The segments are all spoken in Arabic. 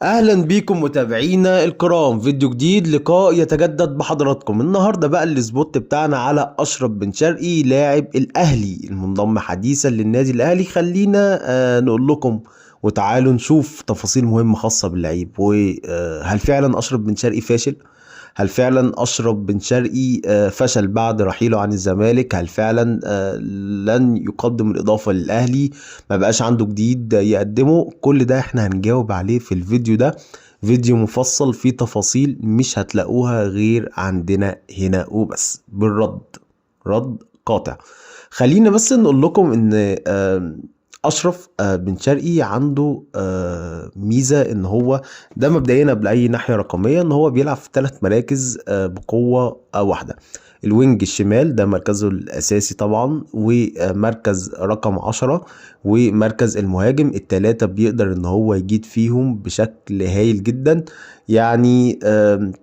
اهلا بيكم متابعينا الكرام، فيديو جديد لقاء يتجدد بحضراتكم. النهارده بقى السبوت بتاعنا على اشرف بن شرقي لاعب الاهلي المنضم حديثا للنادي الاهلي. خلينا نقول لكم وتعالوا نشوف تفاصيل مهمة خاصة باللعيب. وهل فعلا اشرف بن شرقي فاشل؟ هل فعلا اشرف بن شرقي فشل بعد رحيله عن الزمالك؟ هل فعلا لن يقدم الاضافة للاهلي؟ ما بقاش عنده جديد يقدمه؟ كل ده احنا هنجاوب عليه في الفيديو ده. فيديو مفصل فيه تفاصيل مش هتلاقوها غير عندنا هنا وبس، بالرد، رد قاطع. خلينا بس نقول لكم ان اشرف بن شرقي عنده ميزه، ان هو ده مبدئيا قبل اي ناحيه رقميه ان هو بيلعب في 3 مراكز بقوه واحده. الوينج الشمال ده مركزه الاساسي طبعا، ومركز رقم 10، ومركز المهاجم. التلاتة بيقدر ان هو يجيد فيهم بشكل هايل جدا. يعني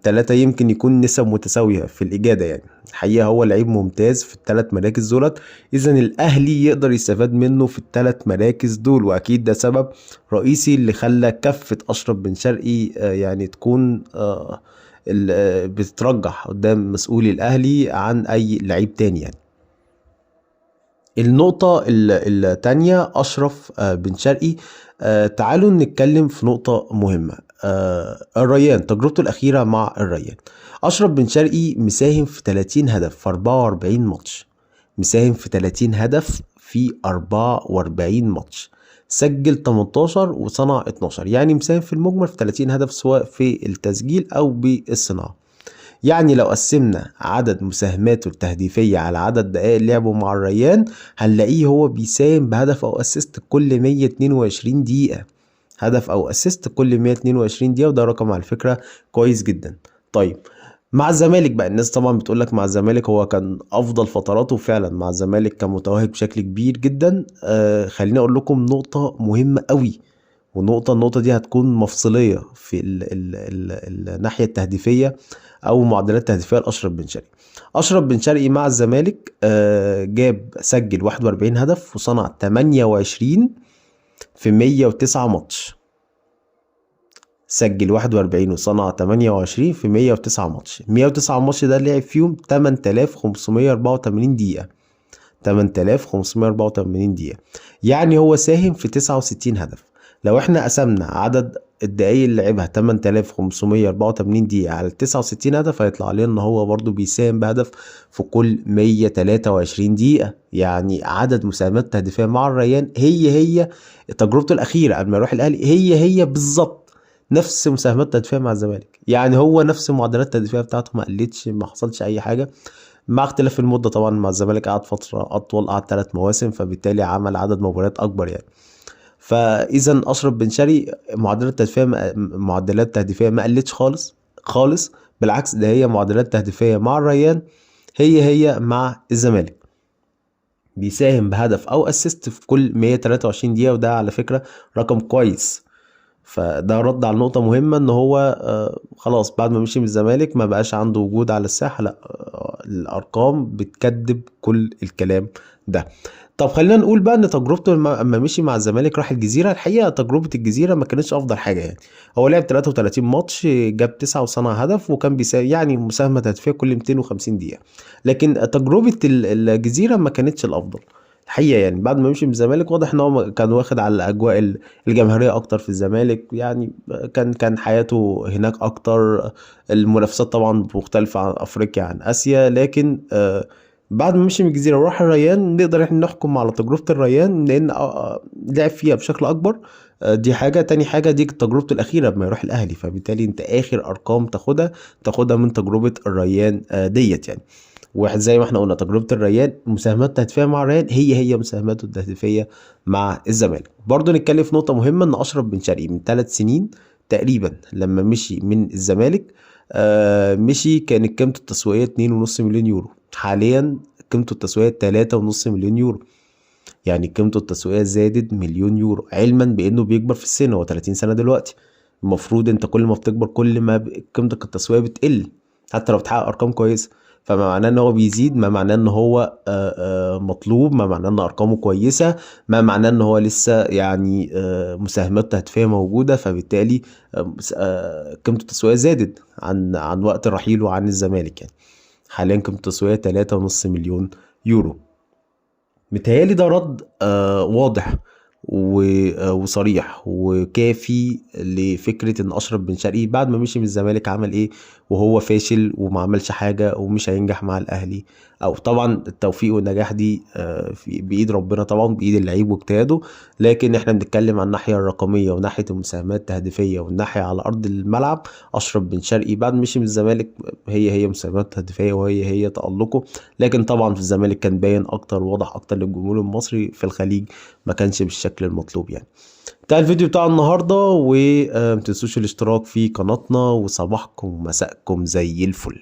تلاتة يمكن يكون نسب متساوية في الإجادة. يعني الحقيقة هو لعيب ممتاز في ال3 مراكز دولت. إذا الأهلي يقدر يستفاد منه في ال3 مراكز دول، وأكيد ده سبب رئيسي اللي خلى كفة أشرف بن شرقي يعني تكون بتترجح قدام مسؤولي الأهلي عن أي لعيب تاني يعني. النقطة التانية أشرف بن شرقي. تعالوا نتكلم في نقطة مهمة. الريان، تجربته الأخيرة مع الريان. أشرف بن شرقي مساهم في 30 هدف في 44 ماتش. مساهم في 30 هدف في 44 ماتش. سجل 18 وصنع 12، يعني مساهم في المجمل في 30 هدف سواء في التسجيل أو بالصناعة. يعني لو قسمنا عدد مساهماته التهديفية على عدد دقائق لعبه مع الريان، هنلاقيه هو بيساهم بهدف أو أسيست كل 122 دقيقة. هدف أو أسيست كل 122 دقيقة، وده رقم على فكرة كويس جدا. طيب، مع الزمالك بقى، الناس طبعا بتقولك مع الزمالك هو كان أفضل فتراته فعلا. مع الزمالك كان متوهج بشكل كبير جدا. خليني أقول لكم نقطة مهمة قوي، النقطة دي هتكون مفصلية في الناحية التهديفية أو معدلات التهديفية لأشرف بن شرقي. أشرف بن شرقي مع الزمالك سجل 41 هدف وصنع 28 في 109 ماتش. سجل 41 وصنع 28 في 109 ماتش. 109 ماتش ده لعب فيهم 8584 دقيقة. 8584 دقيقة، يعني هو ساهم في 69 هدف. لو احنا قسمنا عدد الدقايق اللي لعبها 8584 دقيقة على 69 هدف، هيطلع لنا ان هو برضو بيساهم بهدف في كل 123 دقيقة. يعني عدد مساهمات تهديفية مع الريان هي تجربته الأخيرة قبل ما يروح الأهلي، هي بالظبط نفس مساهمات تهديفية مع الزمالك. يعني هو نفس المعدلات التهديفية بتاعته، ما قلتش، ما حصلش أي حاجة، مع اختلاف المدة طبعا. مع الزمالك قعد فترة أطول، قعد 3 مواسم، فبالتالي عمل عدد مباريات أكبر يعني. فإذا أشرف بن شرقي معدلات تهديفية ما قلتش خالص خالص. بالعكس، ده هي معدلات تهديفية مع الريان هي مع الزمالك. بيساهم بهدف أو أسيست في كل 123 دقيقة، وده على فكرة رقم كويس. فده رد على نقطة مهمة، ان هو خلاص بعد ما مشي من الزمالك ما بقاش عنده وجود على الساحة. لا، الارقام بتكذب كل الكلام ده. طب خلينا نقول بقى ان تجربته اما مشي مع الزمالك راح الجزيرة. الحقيقة تجربة الجزيرة ما كانتش افضل حاجة يعني. هو لعب 33 ماتش، جاب 9 وصنع هدف، وكان يعني مساهمة هدفية كل 250 دقيقة. لكن تجربة الجزيرة ما كانتش الافضل الحقيقة. يعني بعد ما مشي من الزمالك واضح ان هو كان واخد على الاجواء الجماهيرية اكتر في الزمالك. يعني كان حياته هناك اكتر. المنافسات طبعا مختلفة عن افريقيا عن اسيا. لكن بعد ما مشي من الجزيرة وراح الريان، نقدر احنا نحكم على تجربة الريان لان لعب فيها بشكل اكبر. دي حاجة. تاني حاجة، دي تجربته الأخيرة بما يروح الأهلي، فبالتالي أنت آخر أرقام تاخدها من تجربة الريان ديت يعني. واحد زي ما احنا قلنا، تجربة الريان مساهمات تهديفية مع الريان هي مساهماته التهديفية مع الزمالك. برضو نتكلم في نقطة مهمة، ان اشرف بن شرقي من 3 سنين تقريبا لما مشي من الزمالك مشي كانت قيمته التسويقية 2.5 مليون يورو. حاليا قيمته التسويقية 3.5 مليون يورو. يعني قيمته التسويقية زادت مليون يورو، علما بانه بيكبر في السن، هو 30 سنة دلوقتي. المفروض انت كل ما بتكبر كل ما قيمتك التسويقية بتقل، حتى لو بتحقق ارقام كويسة. فما معناه ان هو بيزيد، ما معناه ان هو مطلوب، ما معناه ان ارقامه كويسه، ما معناه ان هو لسه يعني مساهمات تهديفيه موجوده، فبالتالي قيمته التسويقيه زادت عن وقت رحيله عن الزمالك. يعني حاليا قيمته التسويقيه 3.5 مليون يورو. متهيألي ده رد واضح وصريح وكافي لفكرة ان اشرف بن شرقي بعد ما مشي من الزمالك عمل ايه وهو فاشل وما عملش حاجة ومش هينجح مع الاهلي. او طبعا التوفيق والنجاح دي بايد ربنا، طبعا بايد اللعيب واجتهاده، لكن احنا بنتكلم عن الناحية الرقمية وناحية المساهمات التهديفية والناحية على ارض الملعب. اشرف بن شرقي بعد ما مشي من الزمالك هي مساهمات تهديفية وهي تألقه، لكن طبعا في الزمالك كان باين اكتر وواضح اكتر للجمهور المصري، في الخليج ما كانش بالشكل المطلوب يعني. ده الفيديو بتاع النهارده، ومتنسوش الاشتراك في قناتنا، وصباحكم ومساءكم زي الفل.